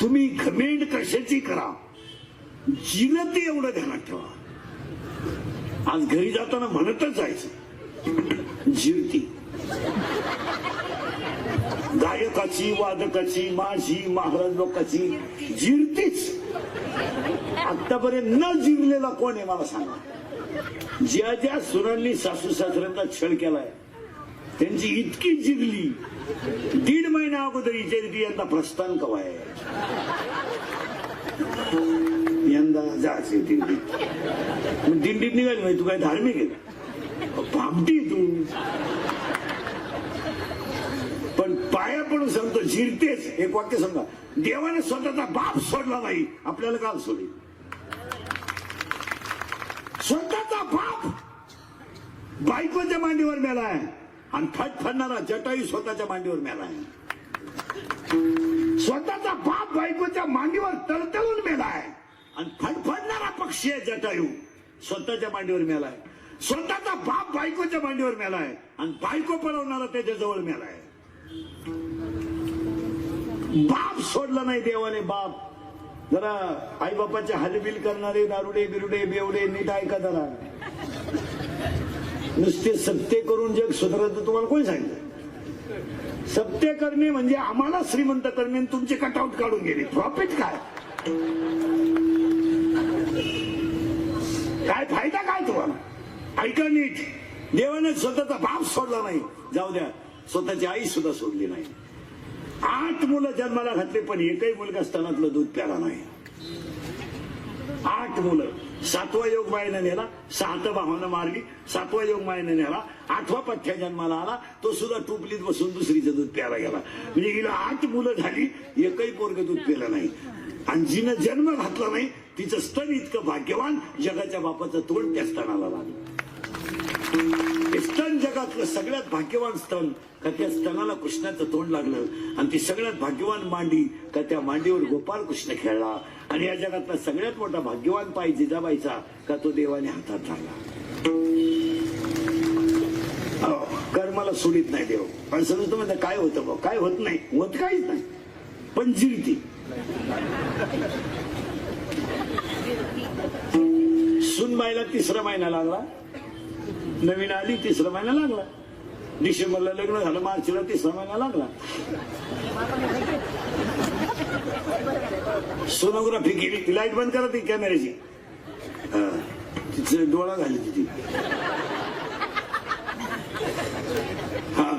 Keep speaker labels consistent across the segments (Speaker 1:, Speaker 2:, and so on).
Speaker 1: तुम्ही घमेंड कशाची करा, जिरते एवढं ध्यानात ठेवा. आज घरी जाताना म्हणतच जायचं, जिरती. गायकाची, वादकाची, माझी, महाराज लोकांची जिरतीच. आतापर्यंत न जिरलेला कोण आहे मला सांगा. ज्या ज्या सुरांनी सासू सासऱ्यांचा छळ केलाय त्यांची इतकी जिरली, 1.5 महिना अगोदर विचारती यंदा प्रस्थान कवा आहे, यंदा जायचे दिंडीत. मग दिंडीत निघाली म्हणजे तू काय धार्मिक आहे का, भामटी तू. पण पाया पडून सांगतो जिरतेच. एक वाक्य सांगा, देवाने स्वतःचा बाप सोडला नाही, आपल्याला का सोडेल. स्वतःचा बाप बायकोच्या मांडीवर मेलाय आणि फटफडणारा जटायू स्वतःच्या मांडीवर मेलाय. स्वतःचा बाप बायकोच्या मांडीवर तळतळून मेलाय आणि फटफडणारा पक्षी आहे जटायू स्वतःच्या मांडीवर मेलाय. स्वतःचा बाप बायकोच्या मांडीवर मेलाय आणि बायको पळवणारा त्याच्या जवळ मेलाय. बाप सोडला नाही देवाने. बाप जरा आई बापाचे हालबिल करणारे दारुडे बिरुडे बेवडे नीट ऐका जरा. नुसते सत्य करून जग सुधारत तुम्हाला कोणी सांगितलं. सत्य करणे म्हणजे आम्हाला श्रीमंत करणे, तुमचे कटआउट काढून गेले. प्रॉफिट काय, काय फायदा काय तुम्हाला. ऐका नीट, देवाने स्वतःचा बाप सोडला नाही. जाऊ द्या, स्वतःची आई सुद्धा सोडली नाही. 8 मुलं जन्माला घातले पण एकही मुलगा स्तनातलं दूध प्याला नाही. 8 मुलं. 7वा योग मायेने नेला, 6 भावानं मारली, 7वा योग मायेने नेला, 8वा पठ्ठ्या जन्माला आला, तो सुद्धा टुपलीत बसून दुसरीचं दूध प्यायला गेला. म्हणजे हिला 8 मुलं झाली, एकही पोरगं दूध प्यायला नाही. आणि जिनं जन्म घातला नाही तिचं स्तन इतकं भाग्यवान, जगाच्या बापाचं तोंड त्या स्तनाला लागलं. स्तन जगातलं सगळ्यात भाग्यवान स्तन का त्या स्तनाला कृष्णाचं तोंड लागलं. आणि ती सगळ्यात भाग्यवान मांडी का त्या मांडीवर गोपाळ कृष्ण खेळला. आणि या जगातला सगळ्यात मोठा भाग्यवान पाय जिजाबाईचा का तो देवाने हातात धरला. कर्माला सोडित नाही देव. पण समजतो म्हणजे काय होतं भाऊ, काय होत नाही, होत काहीच नाही, पण जिरती. सुनबाईला 3रा महिना लागला, नवीन आली 3रा महिना लागला. डिसेंबरला लग्न झालं, मार्चला 3रा महिना लागला. सोनोग्राफी केली, लाईट बंद करा ती कॅमेऱ्याची, तिचं डोळा घाली तिथे. हा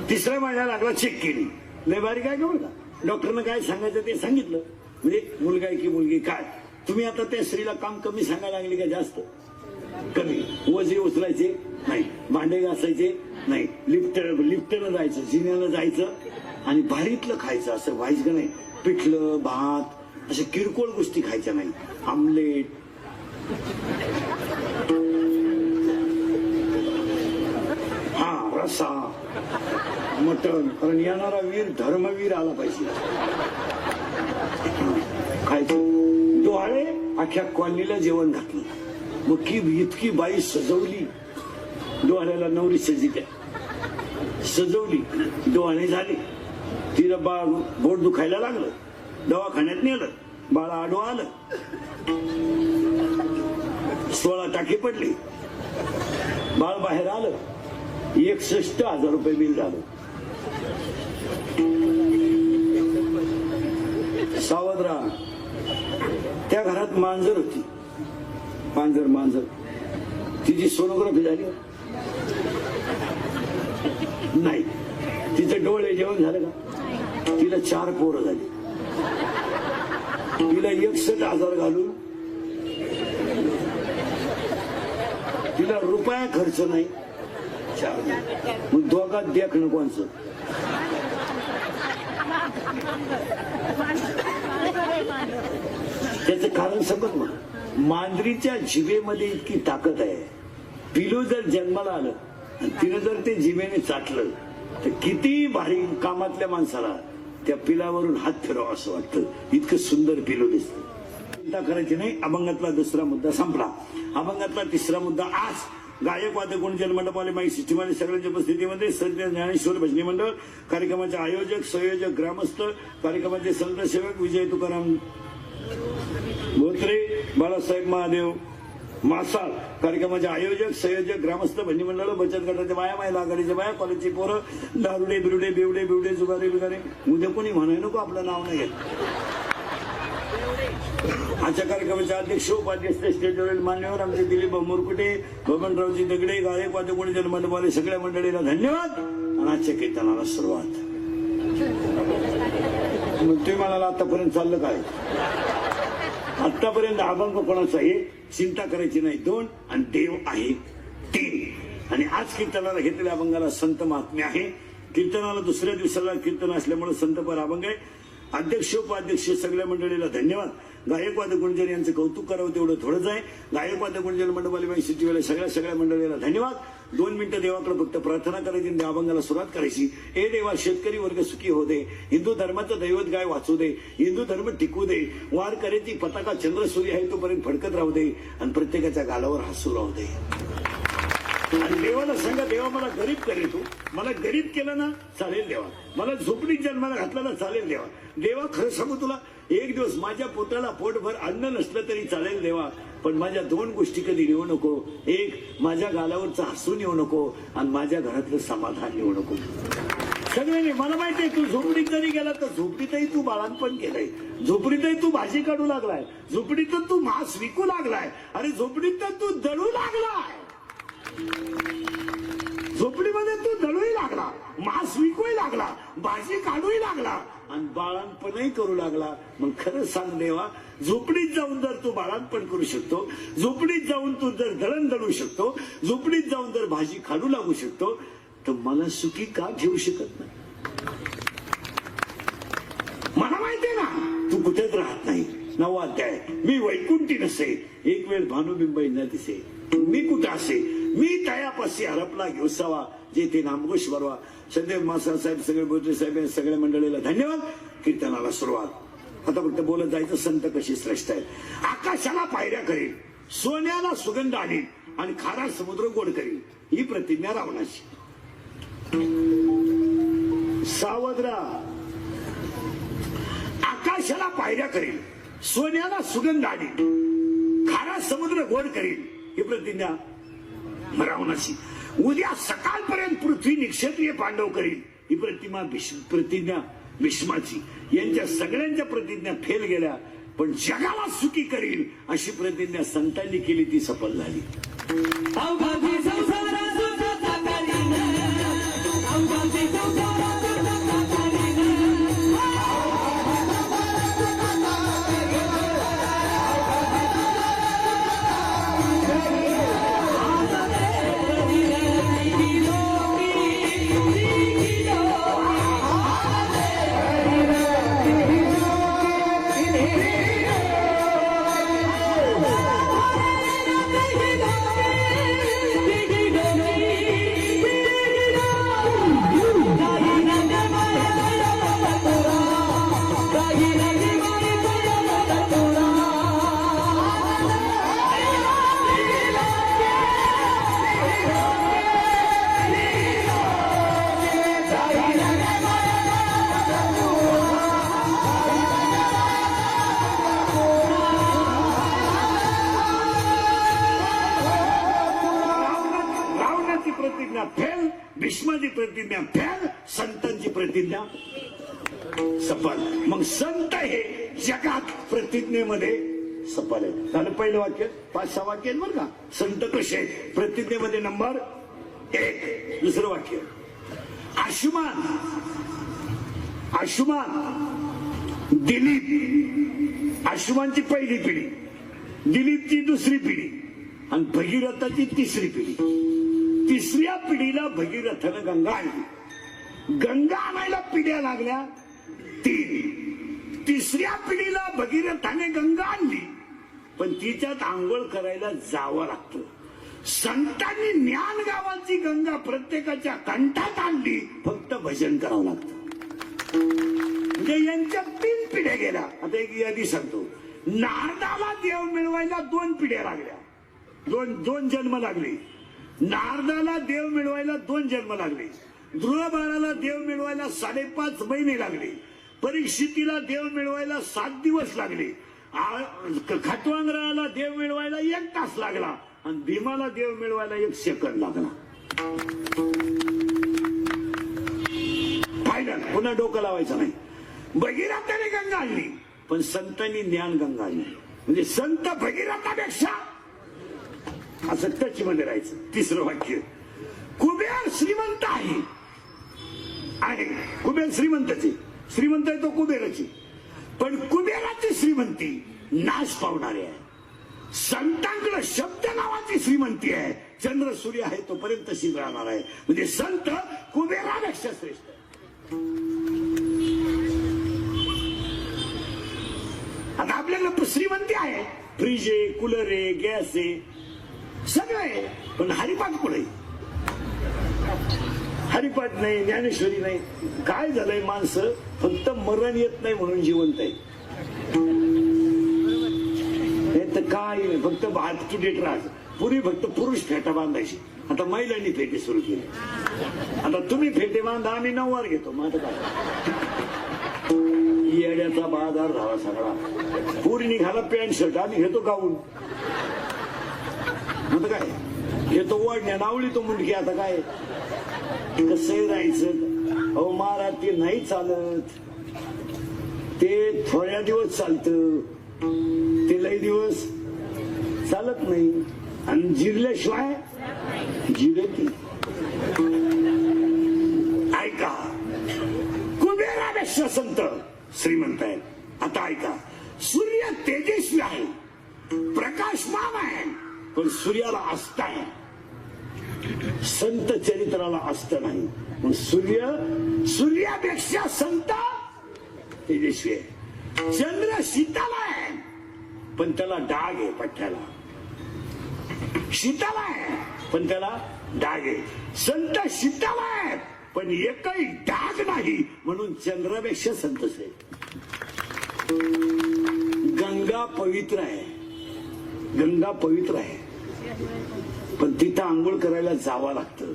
Speaker 1: 3रा महिना लागला, चेक केली, लय भारी काय का बघा. डॉक्टरनं काय सांगायचं ते सांगितलं. म्हणजे मुलगा आहे की मुलगी काय. तुम्ही आता त्या स्त्रीला काम कमी सांगायला लागले का जास्त. कमी. वजे उचलायचे नाही, भांडे घासायचे नाही, लिफ्टनं जायचं, जिन्यानं जायचं आणि भारीतलं खायचं. असं व्हायचं का नाही, पिठलं भात अशा किरकोळ गोष्टी खायच्या नाही. आमलेट, हा रसा, मटण. कारण येणारा वीर धर्मवीर आला पाहिजे. खायचं. डोहाळे अख्ख्या कॉलनीला जेवण घातलं. मग की इतकी बाई सजवली. डोहाळ्याला नवरी सजित्या सजवली, डोहाळे झाली. तिला बाळ बोट दुखायला लागलं, दवाखान्यात नेलं, बाळ आडवं आलं, 16 टाके पडली, बाळ बाहेर आलं, 61,000 रुपये बिल झालं. सावध राहा. त्या घरात मांजर होती, मांजर. तिची सोनोग्राफी झाली नाही. तिचं डोळे जेवण झालं का. तिला 4 पोरं झाली. तिला 61,000 घालून तिला रुपया खर्च नाही. 4. मग दोघात देखणं कोणचं. त्याचं कारण सांगत मग. मांजरीच्या जिभेमध्ये इतकी ताकद आहे. पिलू जर जन्माला आलं आणि तिनं जर ते जिभेने चाटलं तर किती भारी कामातल्या माणसाला त्या पिलावरून हात फिरावा असं वाटतं. इतकं सुंदर पिलू दिसतं. चिंता करायची नाही. अभंगातला 2रा मुद्दा संपला. अभंगातला 3रा मुद्दा आज गायक वादक गुण जन्मंडपाले माई सिस्टीमाने सगळ्यांच्या उपस्थितीमध्ये संत ज्ञानेश्वर भजनी मंडळ कार्यक्रमाचे आयोजक संयोजक ग्रामस्थ कार्यक्रमाचे संत सेवक विजय तुकाराम बोत्रे बाळासाहेब महादेव मासाळ कार्यक्रमाचे आयोजक संयोजक ग्रामस्थ भजनी मंडळ बचत गटाच्या बाया महिला आघाडीच्या बाया कॉलेजची पोरं दारुडे बिरुडे बेवडे बिवडे जुगारे बिगारे उद्या कोणी म्हणाय नको आपलं नाव नाही घेत. आजच्या कार्यक्रमाचे अध्यक्ष उपाध्यक्ष स्टेजवरील मान्यवर आमचे दिलीप मुरकुटे बबनरावजी दगडे गायक वादक गुण जन्मंडपाले सगळ्या मंडळीला धन्यवाद आणि आजच्या कीर्तनाला सुरुवात. तुम्ही म्हणाला आतापर्यंत चाललं काय? आतापर्यंत अभंग कोणाचा आहे चिंता करायची नाही 2 आणि देव आहे 3 आणि आज कीर्तनाला घेतलेल्या अभंगाला संत महात्म्य आहे. कीर्तनाला दुसऱ्या दिवसाला कीर्तन असल्यामुळे संतपर अभंग आहे. अध्यक्ष उपाध्यक्ष सगळ्या मंडळीला धन्यवाद. गायक वादक गुंजन यांचं कौतुक करावं तेवढं थोडंच आहे. गायक वादक गुंजन मंडपाली बाई सिटीवाले सगळ्या मंडळीला धन्यवाद. 2 मिनिटं देवाकडे फक्त प्रार्थना करायची आणि त्या अभंगाला सुरुवात करायची. ए देवा शेतकरी वर्ग सुखी हो दे, हिंदू धर्माचं दैवत गाय वाचू दे, हिंदू धर्म टिकू दे, वार करेची पताका चंद्र सूर्य आहे तोपर्यंत फडकत राहू दे आणि प्रत्येकाच्या गालावर हसू राहू दे. आणि देवाला सांगा देवा मला गरीब करे तू, मला गरीब केलं ना चालेल देवा, मला झोपडीत जन्माला घातला ना चालेल देवा. देवा खरं सांगू तुला एक दिवस माझ्या पोटाला पोटभर अन्न नसलं तरी चालेल देवा, पण माझ्या 2 गोष्टी कधी नेऊ नको. एक माझ्या गालावरचं हसून येऊ नको आणि माझ्या घरातलं समाधान येऊ नको. सगळ्यांनी मला माहितीये तू झोपडीत जरी गेला तर झोपडीतही तू बाळांपण केलंय, झोपडीतही तू भाजी काढू लागलाय, झोपडीत तू मांस विकू लागलाय, अरे झोपडीत तू दळू लागलाय, झोपडीमध्ये तू दळूही लागला, मांस विकूही लागला, भाजी काढूही लागला आणि बाळांपणही करू लागला. मग खरं सांग देवा झोपडीत जाऊन जर तू बाळांपण करू शकतो, झोपडीत जाऊन तू जर दळण दळू शकतो, झोपडीत जाऊन जर भाजी काढू लागू शकतो तर मला सुखी का ठेवू शकत नाही? मला माहितीये ना तू कुठेच राहत नाही. 9वा अध्याय मी वैकुंठी नसे, एक वेळ भानुबिंबई न दिसे, मी कुठं असे मी तयापाशी हरपला घेऊसावा जे ते नामघोष बरवा. सदैव मासा साहेब सगळे बोत्रे साहेब सगळ्या मंडळीला धन्यवाद. कीर्तनाला सुरुवात. आता फक्त बोलत जायचं संत कशी श्रेष्ठ आहे. आकाशाला पायऱ्या करेल, सोन्याला सुगंध आणेल आणि खारा समुद्र गोड करेल ही प्रतिज्ञा रावणाची. सावध राहा. आकाशाला पायऱ्या करेल, सोन्याला सुगंध आणेल, खारा समुद्र गोड करेल ही प्रतिज्ञा रावणाची. उद्या सकाळपर्यंत पृथ्वी निक्षत्रिय पांडव करील ही प्रतिज्ञा भीष्माची. यांच्या सगळ्यांच्या प्रतिज्ञा फेल गेल्या, पण जगाला सुखी करील अशी प्रतिज्ञा संतांनी केली ती सफल झाली. फेल, भीष्माची प्रतिज्ञा फेल, संतांची प्रतिज्ञा सफल. मग संत हे जगात प्रतिज्ञेमध्ये सफल आहे. झालं पहिलं वाक्य. 5-6 वाक्य आहेत बरं का. संत कसे प्रतिज्ञेमध्ये नंबर 1. दुसरं वाक्य आयुष्मान दिलीप. आयुष्मानची पहिली पिढी, दिलीपची दुसरी पिढी आणि भगीरथाची तिसरी पिढी. 3ऱ्या पिढीला भगीरथानं गंगा आणली. गंगा आणायला पिढ्या लागल्या 3. 3ऱ्या पिढीला भगीरथाने गंगा आणली, पण तिच्यात आंघोळ करायला जावं लागतं. संतांनी ज्ञान गावाची गंगा प्रत्येकाच्या कंठात आणली, फक्त भजन करावं लागतं. म्हणजे यांच्या 3 पिढ्या गेल्या. आता एक यादी सांगतो. नारदाला देव मिळवायला 2 पिढ्या लागल्या, 2 जन्म लागले. नारदाला देव मिळवायला 2 जन्म लागले, ध्रुव बाळाला देव मिळवायला 5.5 महिने लागले, परीक्षितीला देव मिळवायला 7 दिवस लागले, खटवांगराला देव मिळवायला 1 तास लागला आणि भीमाला देव मिळवायला 1 सेकंद लागला. फायनल, पुन्हा डोकं लावायचं नाही. भगीरथाने गंगा आणली पण संतांनी ज्ञान गंगा आणली. म्हणजे संत भगीरथापेक्षा असं टच मध्ये राहायचं. 3रं वाक्य, कुबेर श्रीमंत आहे, कुबेर श्रीमंतचे, श्रीमंत आहे तो कुबेराची, पण कुबेराची श्रीमंती नाश पावणारी आहे. संतांकडे शब्द नावाची श्रीमंती आहे, चंद्र सूर्य आहे तोपर्यंत तशीच राहणार आहे. म्हणजे संत कुबेरापेक्षा श्रेष्ठ. आता आपल्याकडे श्रीमंती आहे, फ्रीज आहे, कूलर आहे, गॅस आहे, सगळं आहे, पण हरिपाठ पुढे, हरिपाठ नाही, ज्ञानेश्वरी नाही. काय झालंय, माणसं फक्त मरण येत नाही म्हणून जिवंत आहे. तर काय नाही, फक्त अप टू डेट राहायचं. पूर्वी फक्त पुरुष फेटा बांधायची, आता महिलांनी फेटे सुरू केले. आता तुम्ही फेटे बांधा, आम्ही 9 वार घेतो. मग आता काय, येड्याचा बाजार झाला सगळा. पूर्वी घाला पॅन्ट शर्ट, आम्ही घेतो गाऊन. आता काय घेतो ओढण्या, नावली तो मुंडकी. आता काय कसं राहायचं? अहो महाराज, ते नाही चालत, ते थोड्या दिवस चालतं, ते लई दिवस चालत नाही. आणि जिरल्याशिवाय जिरती. ऐका, कुबेरापेक्षा संत श्रीमंत आहे. आता ऐका, सूर्य तेजस्वी आहे, प्रकाशमान आहे, पण सूर्याला अस्त आहे, संत चरित्राला अस्त नाही. सूर्यापेक्षा संत तेजस्वी आहे. चंद्र शीतल आहे पण त्याला डाग आहे, पठ्ठ्याला शीतल आहे पण त्याला डाग आहे. संत शीतल आहे पण एकही डाग नाही, म्हणून चंद्रापेक्षा संत आहे. गंगा पवित्र आहे, गंगा पवित्र आहे, पण तिथं आंघोळ करायला जावं लागतं.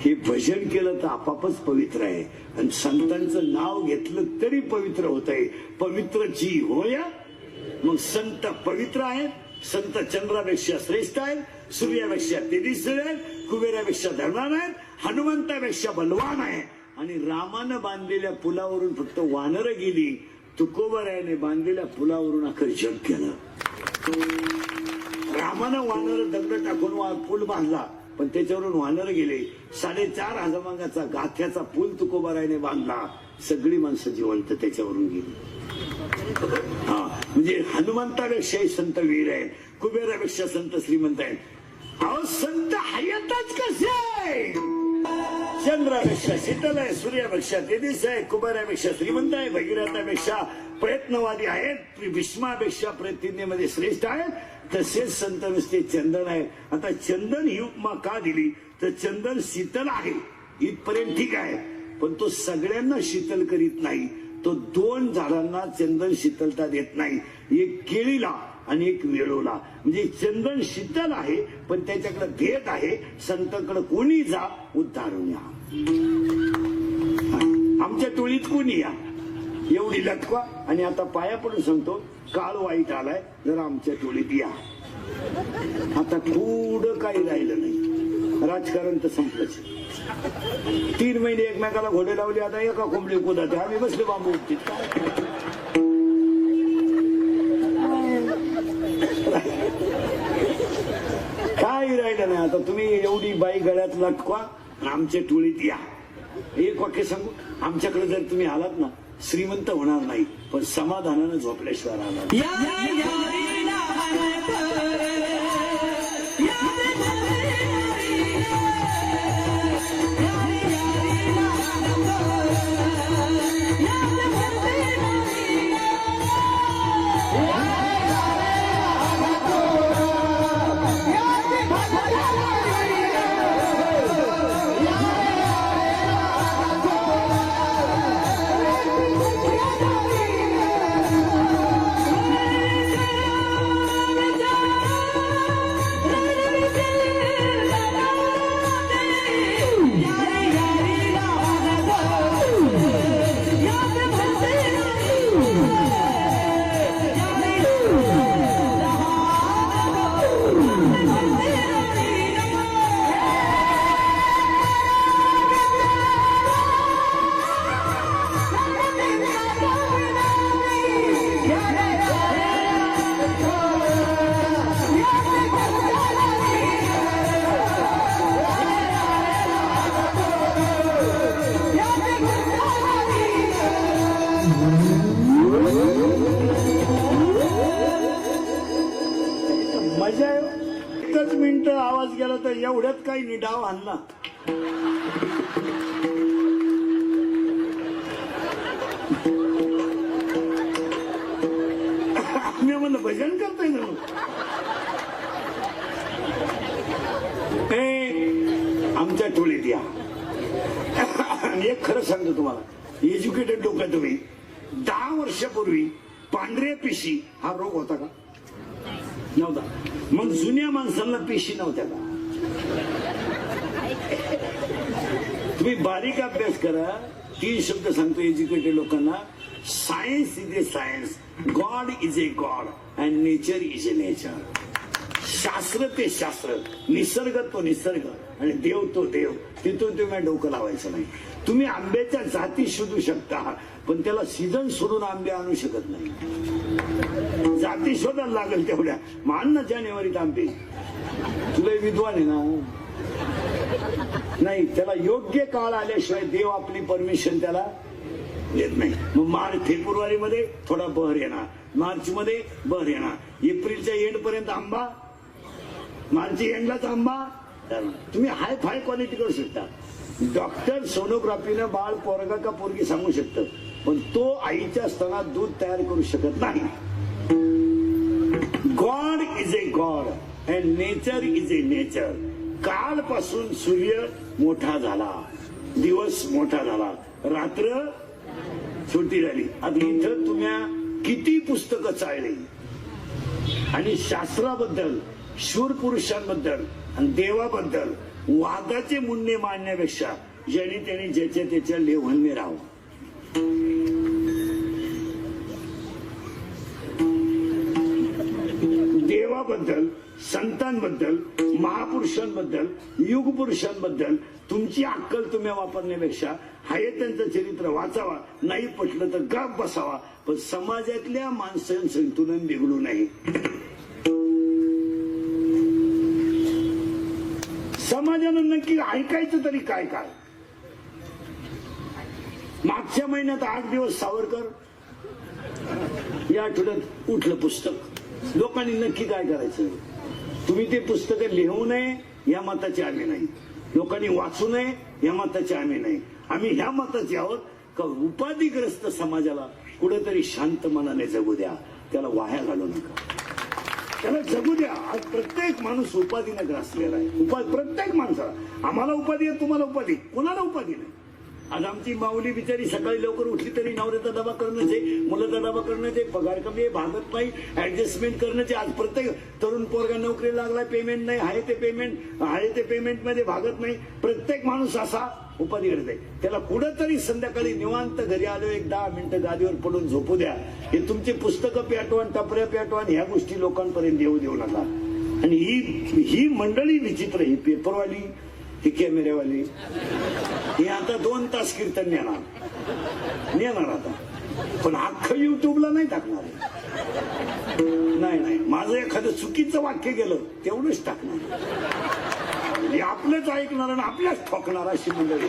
Speaker 1: हे भजन केलं तर आपापच पवित्र आहे, आणि संतांचं नाव घेतलं तरी पवित्र होत आहे. पवित्र जी होय. मग संत पवित्र आहेत, संत चंद्रापेक्षा श्रेष्ठ आहेत, सूर्यापेक्षा तेजस्वी आहेत, कुबेरापेक्षा धर्मान आहेत, हनुमंतापेक्षा बलवान आहे. आणि रामानं बांधलेल्या पुलावरून फक्त वानरं गेली, तुकोबरायाने बांधलेल्या पुलावरून अखेर जग केलं. रामानं वानर दगड टाकून पूल बांधला, पण त्याच्यावरून वानर गेले. 4.5 हजामांगाचा गाथ्याचा पूल तुकोबारायने बांधला, सगळी माणसं जिवंत त्याच्यावरून गेली. हा, म्हणजे हनुमंतापेक्षाही संत वीर आहे, कुबेरापेक्षा संत श्रीमंत आहे. अहो संत हयातच कसे? चंद्रापेक्षा शीतल आहे, सूर्यापेक्षा तेजस आहे, कुबेरापेक्षा श्रीमंत आहे, भगीरथापेक्षा प्रयत्नवादी आहेत, भीष्मापेक्षा प्रतिज्ञेमध्ये श्रेष्ठ आहेत. तसेच संत नुसते चंदन आहे. आता चंदन ही उपमा का दिली तर चंदन शीतल आहे इथपर्यंत ठीक आहे, पण तो सगळ्यांना शीतल करीत नाही. तो 2 झाडांना चंदन शीतलता देत नाही, एक केळीला आणि एक वेळोला. म्हणजे चंदन शीतल आहे पण त्याच्याकडे भेद आहे. संतांकडे कोणी जा, उद्धारून या. आमच्या टोळीत कोणी या, एवढी लटका. आणि आता पाया पडून सांगतो, काळ वाईट आलाय, जरा आमच्या टोळीत या. आता पुढं काही राहिलं नाही, राजकारण तर संपलंच. 3 महिने एकमेकाला घोडे लावले, आता एका कोंबडी कोदाते, आम्ही बसले बांबू उपटीत. काही राहिलं नाही. आता तुम्ही एवढी बाई गळ्यात लटकवा, आमच्या टोळीत या. एक वाक्य सांगू, आमच्याकडे जर तुम्ही आलात ना, श्रीमंत होणार नाही, पण समाधानानं झोपल्याशिवाय राहणार. मजा आहे. एकच मिनिट आवाज गेला तर एवढ्यात काही नाही डाव आणला. मी म्हणलं भजन करताय ना. आमच्या टोळीत या. एक खरं सांगतो तुम्हाला, एज्युकेटेड लोक तुम्ही, 10 वर्षापूर्वी पांढऱ्या पिशी हा रोग होता का? नव्हता. मग जुन्या माणसांना पेशी नव्हत्या का? तुम्ही बारीक अभ्यास करा. 3 शब्द सांगतो एज्युकेटेड लोकांना. Science is a science, God is a god and nature is a nature. शास्त्र ते शास्त्र, निसर्ग तो निसर्ग आणि देव तो देव. तिथून तुम्ही डोकं लावायचं नाही. तुम्ही आंब्याच्या जाती शोधू शकता, पण त्याला सीझन सोडून आंबे आणू शकत नाही. जाती शोधायला लागेल तेवढ्या. मान ना जानेवारीत आंबे. तुला विद्वान आहे ना. नाही, त्याला योग्य काळ आल्याशिवाय देव आपली परमिशन त्याला देत नाही. मग मार्च फेब्रुवारी मध्ये थोडा बहर येणार, मार्च मध्ये बहर येणार, एप्रिलच्या एंड पर्यंत आंबा, मार्च एंडलाच आंबा. तुम्ही हाय फाय क्वालिटी करू शकता. डॉक्टर सोनोग्राफीनं बाळ पोरगा का पोरगी सांगू शकतं, पण तो आईच्या स्तनात दूध तयार करू शकत नाही. God is a god and nature is a nature. कालपासून सूर्य मोठा झाला, दिवस मोठा झाला, रात्र छोटी झाली. आता इथं तुम्ही किती पुस्तकं चाळली आणि शास्त्राबद्दल, शूरपुरुषांबद्दल आणि देवाबद्दल वादाचे मुंडे मांडण्यापेक्षा ज्यांनी त्यांनी ज्याच्या त्याच्या लेव्हलने राहावं. देवाबद्दल, संतांबद्दल, महापुरुषांबद्दल, युगपुरुषांबद्दल तुमची अक्कल तुम्ही वापरण्यापेक्षा हाय त्यांचं चरित्र वाचावा. नाही पटलं तर गप बसावा, पण समाजातल्या माणसांचं संतुलन बिघडू नये. समाजानं नक्की ऐकायचं तरी काय काय? मागच्या महिन्यात 8 दिवस सावरकर, या आठवड्यात उठलं पुस्तक. लोकांनी नक्की काय करायचं? तुम्ही ते पुस्तक लिहू नये या मताचे आम्ही नाही, लोकांनी वाचू नये या मताचे आम्ही नाही. आम्ही ह्या मताचे आहोत का उपाधिग्रस्त समाजाला कुठेतरी शांत मनाने जगू द्या, त्याला वाया घालू नका, त्याला जगू द्या. आज प्रत्येक माणूस उपाधीने ग्रासलेला आहे. प्रत्येक माणसाला, आम्हाला उपाधी आहे, तुम्हाला उपाधी, कुणाला उपाधी नाही. आज आमची माऊली बिचारी सकाळी लवकर उठली तरी नवऱ्याचा डबा करणंचे, मुलाचा डबा करणंचे, पगार कमी आहे, भागत नाही, ऍडजस्टमेंट करणंचे. आज प्रत्येक तरुण पोरगा नोकरी लागलाय, पेमेंट नाही, आहे ते पेमेंट मध्ये भागत नाही. प्रत्येक माणूस असा उपाधी करत आहे. त्याला कुठंतरी संध्याकाळी निवांत घरी आलो 10 मिनिटं गादीवर पडून झोपू द्या. हे तुमची पुस्तकं पेटवान, टपऱ्या पेटवान, ह्या गोष्टी लोकांपर्यंत येऊ देऊ नका. आणि ही मंडळी विचित्र, ही पेपरवाली, ही कॅमेरेवाली, हे आता 2 तास कीर्तन नेणार आता, पण अख्खं युट्यूबला नाही टाकणार. नाही, माझं एखादं चुकीचं वाक्य गेलं तेवढंच टाकणार. आपलंच ऐकणार आणि आपल्याच ठोकणार अशी मंडळी.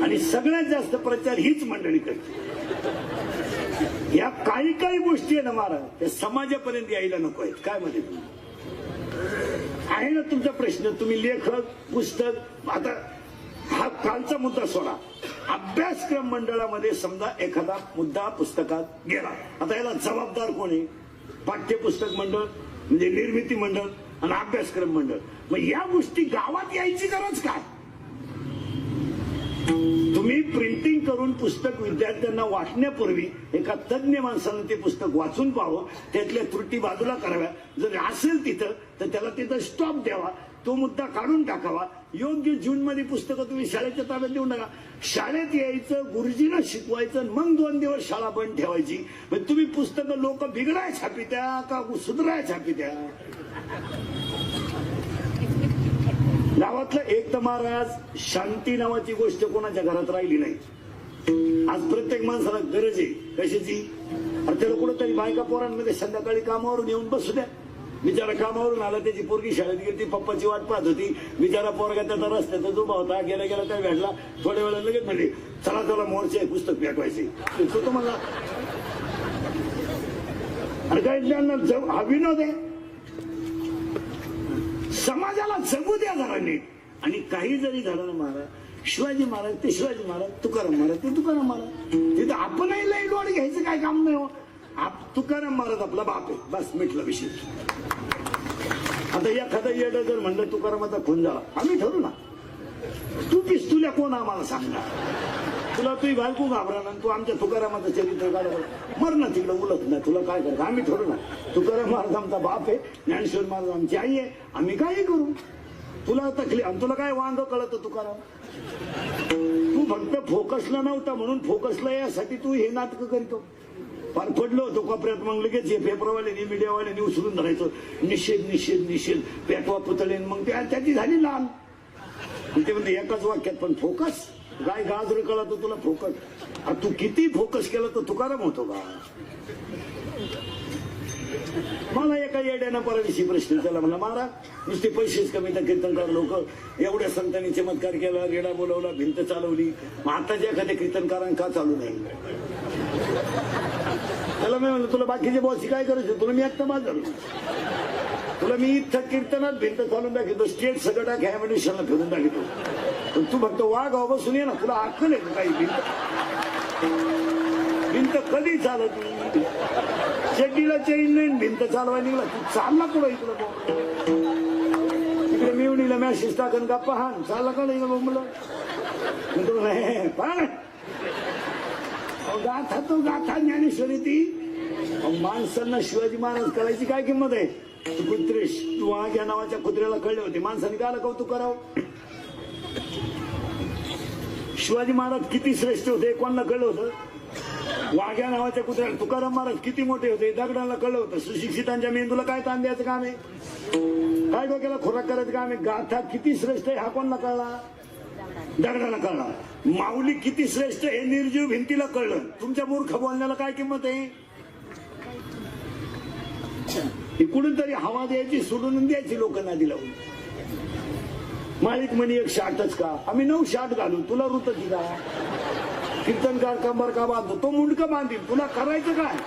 Speaker 1: आणि सगळ्यात जास्त प्रचार हीच मंडळी करते. या काही गोष्टी आहे ना महाराज, त्या समाजापर्यंत यायला नको आहेत. काय मध्ये आहे ना तुमचा प्रश्न? तुम्ही लेखक, पुस्तक, आता हा कालचा मुद्दा सोडा. अभ्यासक्रम मंडळामध्ये समजा एखादा मुद्दा पुस्तकात गेला, आता याला जबाबदार कोण आहे? पाठ्यपुस्तक मंडळ म्हणजे निर्मिती मंडळ आणि अभ्यासक्रम मंडळ. मग या गोष्टी गावात यायची गरज काय? तुम्ही प्रिंटिंग करून पुस्तक विद्यार्थ्यांना वाटण्यापूर्वी एका तज्ञ माणसानं ते पुस्तक वाचून पाहावं, त्यातल्या त्रुटी बाजूला कराव्या. जर असेल तिथं तर त्याला तिथं स्टॉप द्यावा. तो मुद्दा काढून टाकावा. योग्य जून मध्ये पुस्तकं तुम्ही शाळेच्या ताब्यात देऊन टाका. शाळेत यायचं, गुरुजींना शिकवायचं, मग 2 दिवस शाळा बंद ठेवायची. पण तुम्ही पुस्तकं लोक बिघडाय छापित्या का सुधराय छापित्या? गावातलं एक तर महाराज, शांती नावाची गोष्ट कोणाच्या घरात राहिली नाही. आज प्रत्येक माणसाला गरज आहे कशाची? अरे त्याला कुठंतरी बायका पोरांमध्ये संध्याकाळी कामावरून येऊन बसू द्या. बिचारा कामावरून आला, त्याची पोरगी शाळेत गेली, पप्पाची वाट पाहत होती. बिचारा पोरगा त्याचा रस्त्याचा उभा होता, गेला गेला त्या भेटला. थोड्या वेळा लगेच म्हणले चला चला मोर्चे पुस्तक पेटवायचे. तो मला अरे काय त्यांना हा विनोद आहे. समाजाला जगू द्या जरा नीट. आणि काही जरी झालं ना महाराज, शिवाजी महाराज ते शिवाजी महाराज, तुकाराम महाराज ते तुकाराम महाराज, तिथं आपणही लई लोड घ्यायचं काय काम नाही हो. तुकाराम महाराज आपला बाप आहे, बस मिटला विषय. आता एखादा येडं जर म्हणलं तुकारामाचा खून झाला, आम्ही ठरू ना. तू पिस्तुल्या कोण आम्हाला सांगणार? तुला तुझी बायको घाबरा, तू आमच्या तुकारामाचं चरित्र काढ मर ना तिकडं उलट ना. तुला काय करायचं? आम्ही ठरू ना. तुकाराम महाराज आमचा बाप आहे, ज्ञानेश्वर महाराज आमची आई आहे, आम्ही काही करू. तुला तकलीफ आणि तुला काय वांग कळत तुकाराम? तू फक्त फोकसला नव्हता म्हणून फोकसला यासाठी तू हे नाटक करतो. फार पडलो होतो कोपऱ्यात, मग लगेच हे पेपरवाल्यांनी मीडियावाल्यांनी उचलून धरायचं, निषेध निषेध निषेध, पेटवा पुतळेन. मग त्याची झाली लाल. ते म्हणते एकाच वाक्यात पण फोकस काय गाजर कळत तुला फोकस. तू किती फोकस केलं तर तुकाराम होतो का? मला एका येड्यानं परदेशी प्रश्न विचारला, म्हणला महाराज नुसते पैसेच कमी तर कीर्तनकार लोक एवढ्या संतांनी चमत्कार केला, रेडा बोलवला, भिंत चालवली, मग आताच्या एखाद्या कीर्तनकारांना का चालू नाही? त्याला मी म्हणलं तुला बाकीचे बॉसी काय करायचं? तुला मी एकटा बाद झालो. तुला मी इथं कीर्तनात भिंत चालून दाखवतो, स्टेट सगळं टाक ह्या मिनिस्टरला फिरून दाखवतो. पण तू फक्त वाघ बसून ये ना, तुला अक्कल आहे काही? भिंत कधी चालत नाही. शेतीला चेन नाही, भिंत चालवायला निघला तू चालला कुठं इकडं? तिकडे मिवणीला मॅसेज टाकन का पहा चालला का नाही बोंबला? तुला नाही पहा गाथा, तो गाथा ज्ञानेश्वरी ती. माणसांना शिवाजी महाराज कळायची काय किंमत आहे? कुत्रे वाघ या नावाच्या कुत्र्याला कळले होते, माणसाने कायला कौतुक करावं? शिवाजी महाराज किती श्रेष्ठ होते कोणाला कळलं होतं? वाघ या नावाच्या कुत्र्याला. तुकाराम महाराज किती मोठे होते दगडाला कळलं होतं. सुशिक्षितांच्या मेंदूला काय ताण द्यायचं काम आहे? काय डोक्याला खोराक करायचं काम आहे? गाथा किती श्रेष्ठ आहे हा कोणाला कळला? दगडाला कळला. माऊली किती श्रेष्ठ हे निर्जीव भिंतीला कळलं. तुमच्या मूर्ख बोलण्याला काय किंमत आहे? इकडून तरी हवा द्यायची सोडून द्यायची लोकांना दिला. मालिक म्हणे 1 शाटच का? आम्ही 9 शाट घालू, तुला रुत दिला. कीर्तनकार कंबर का बांधतो? तो मुंडक बांधील, तुला करायचं काय?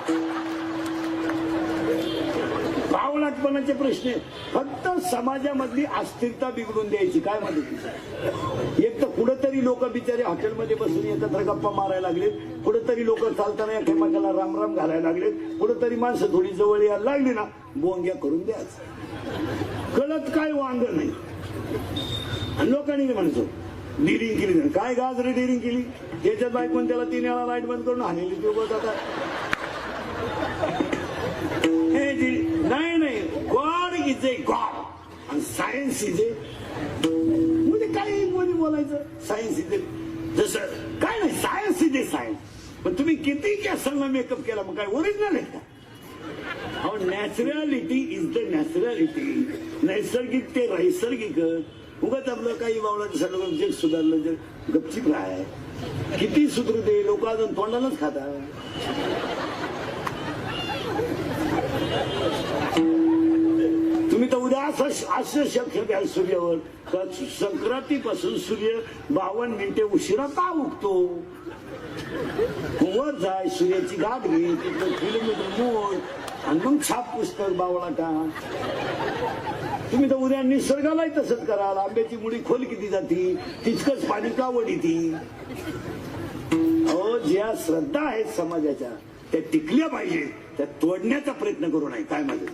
Speaker 1: भावनात्मनाचे प्रश्न फक्त समाजामधली अस्थिरता बिघडून द्यायची. काय मदत? एक तर कुठंतरी लोक बिचारे हॉटेलमध्ये बसून एकत्र गप्पा मारायला लागले, कुठंतरी लोक चालताना एकमेकाला राम राम घालायला लागले, कुठंतरी माणसं थोडी जवळ यायला लागली ना, बोंग्या करून द्यायचं. कळत काय वांग नाही. आणि लोकांनी म्हणतो डिरिंग केली. काय गाजरे डिरिंग केली? त्याच्यात बायकोन त्याला 3 वेळा लाईट बंद करून हाणली. तू बघ आता नाही नाही, गॉड इज ए गॉड आणि सायन्स इज ए म्हणजे काही कोणी बोलायचं. सायन्स इज ए जसं काय नाही, सायन्स इज ए सायन्स. पण तुम्ही किती कॅसलला मेकअप केला मग काय ओरिजिनल आहे का? अहो नॅचरॅलिटी इज द नॅचरॅलिटी. नैसर्गिक ते नैसर्गिक. उगाच आपलं काही बावळाचं सगळं जग सुधारलं, जग गपचिप राहाय. किती सुधरू दे, लोक अजून तोंडालाच खातात. तुम्ही तर उद्या असं शक्य घ्याल सूर्यावर. संक्रांतीपासून सूर्य 52 मिनिटे उशिरा का उगतो? वर जाय, सूर्याची गाठ घे, तिथं किलोमीटर मोड आणि मग छाप पुस्तक बावळा का. तुम्ही तर उद्या निसर्गालाही तसंच कराल. आंब्याची मुळी खोल किती जाती, तितकंच पाणी का वडीती. अहो ज्या श्रद्धा आहेत समाजाच्या त्या टिकल्या पाहिजे, त्या तोडण्याचा प्रयत्न करू नये. काय माझं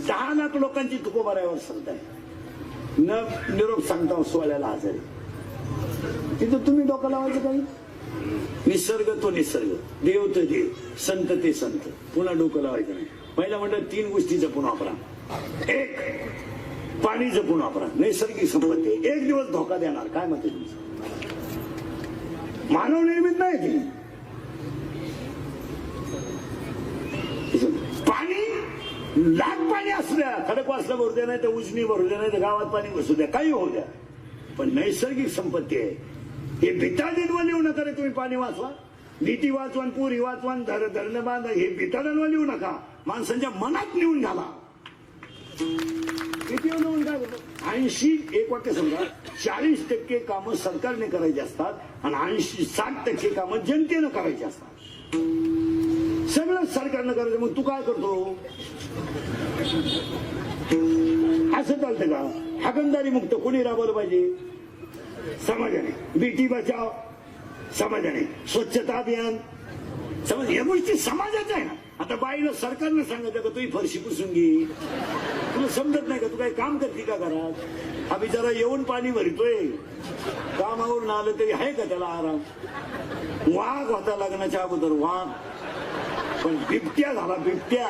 Speaker 1: 10 लाख लोकांची तुकोबारावर श्रद्धा आहे. न निरोप सांगता सोहळ्याला हजर आहे. तिथं तुम्ही डोकं लावायचं काही? निसर्ग तो निसर्ग, देव तो देव, संत ते संत. पुन्हा डोकं लावायचं नाही. पहिला म्हणलं 3 गोष्टी जपून वापरा. एक, पाणी जपून वापरा, नैसर्गिक संपत्ती आहे. एक दिवस धोका देणार, काय मत आहे तुमचं? मानव निर्मित नाही ती. पाणी लाख पाणी असू द्या, खडकवासला भरू द्या, नाही तर उजनी भरू द्या, नाही तर गावात पाणी बसू द्या, काही होऊ द्या, पण नैसर्गिक संपत्ती आहे. हे भिताडींवर लिहू नका रे तुम्ही. पाणी वाचवा, नीती वाचवा, पुरी वाचवा, धरणं बांधा, हे भिताडांवर लिहू नका. माणसांच्या मनात लिहून घाला. किती लिहून काय करतो? 80 एक वाक्य समजा, 40% कामं सरकारने करायची असतात आणि 60% कामं जनतेनं करायची असतात. सगळं सरकारनं करायचं, मग तू काय करतो? असं चालतं का? हागणदारी मुक्त कोणी राबवलं पाहिजे? समाजाने. बेटी बचाव समाजाने, स्वच्छता अभियान समाज, या गोष्टी समाजाच्या आहे ना. आता बाईला सरकारनं सांगायचं का तुम्ही फरशी पुसून घे? तुला समजत नाही का? तू काही काम करते का घरात? हा बिचारा येऊन पाणी भरतोय, कामावरून आलं तरी आहे का त्याला आराम? वाघ होता लग्नाच्या अगोदर, वाघ, पण बिबट्या झाला, बिबट्या.